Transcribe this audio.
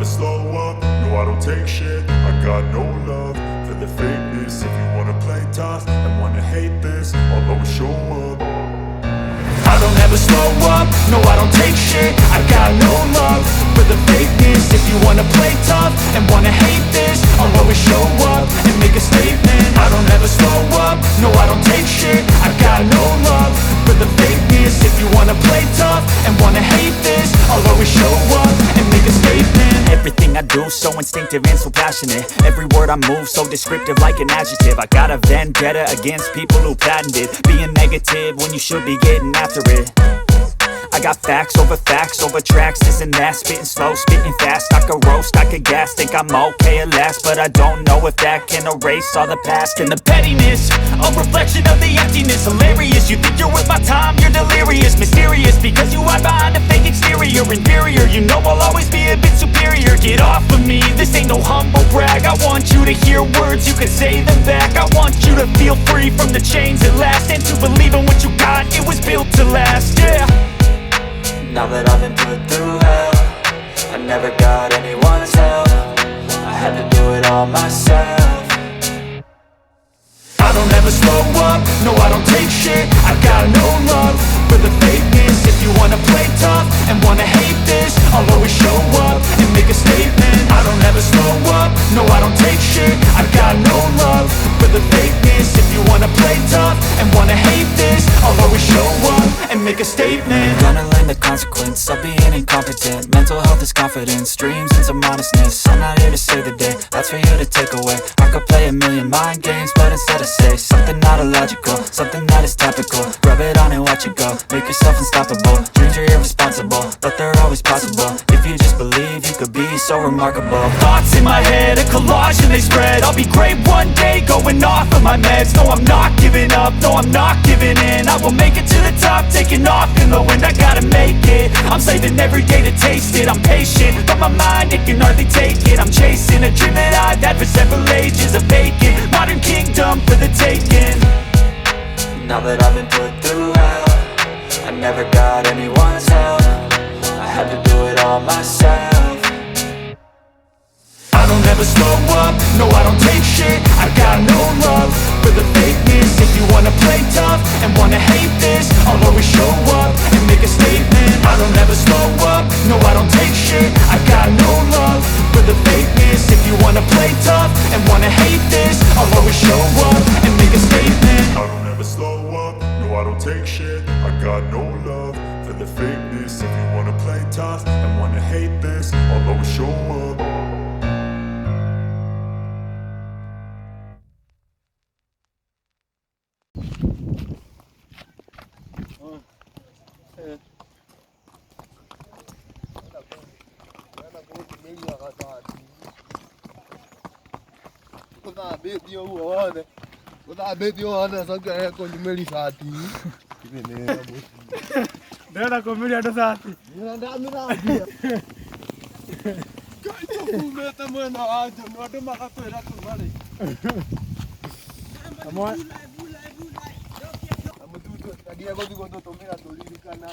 slow up, no I don't take shit. I got no love for the fakeness. If you wanna play tough and wanna hate this, I'll always show up. I don't ever slow up, no I don't take shit. I got no love for the fakeness. If you wanna play tough and wanna hate this, I'll always show up and make a statement. I don't ever slow up, no I don't take shit. I got no love for the fakeness. If you wanna play tough and wanna hate this, I'll always show up and make a statement. Everything I do so instinctive and so passionate. Every word I move so descriptive like an adjective. I got a vendetta against people who patented being negative when you should be getting after it. I got facts over tracks, this and that. Spitting slow, spitting fast, I could roast, I could gas. Think I'm okay at last, but I don't know if that can erase all the past. And the pettiness, a reflection of the emptiness. Hilarious, you think you're worth my time, you're delirious. Mysterious, because you hide behind a fake exterior. Inferior, you know I'll always be a bit superior. Get off of me, this ain't no humble brag. I want you to hear words, you can say them back. I want you to feel free from the chains at last, and to believe in what you got, it was built to last, yeah. Now that I've been put through hell, I never got anyone's help. I had to do it all myself. I don't ever slow up, no I don't take shit. I got no love for the fakeness. If you wanna play tough and wanna hate this, I'll always show up and make a statement. I don't ever slow up, no I don't take shit. I got no love for the fakeness. If you wanna play tough and wanna hate this, I'll always show up and make a statement. Gonna learn the consequence of being incompetent. Mental health is confidence, dreams and some honestness. I'm not here to save the day, that's for you to take away. I could play a million mind games, but instead I say something not illogical, something that is topical. Rub it on and watch it go, make yourself unstoppable. Dreams are irresponsible, but they're always possible. If you just believe, you could be so remarkable. Thoughts in my head, a collage and they spread. I'll be great one day, going off of my meds. No, I'm not giving up, no, I'm not giving in. I will make it to the top, taking off in the wind. I gotta make it, I'm saving every day to taste it. I'm patient, but my mind, it can hardly take it. I'm chasing a dream that I've had for several ages. A vacant, modern kingdom for the taking. Now that I've been put through hell, I never got anyone's help. I had to do it all myself. I don't ever slow up, no I don't take shit. I got no love for the fakeness. If you wanna play tough and wanna hate this, I'll always show up and make a statement. I don't ever slow up, no I don't take shit. I got no love for the fakeness. If you wanna play tough and wanna hate this, I'll always show up and make a statement. I don't ever slow up, no I don't take shit. I got no love for the fakeness. If you wanna play tough and wanna hate this, I'll always show up. Nenda komedia ndo sati. Nenda miradia. Kaito kumeta mwena aje mwado makapera kumale. Amwa Amutu agia gozi gondo tomera tolili kana.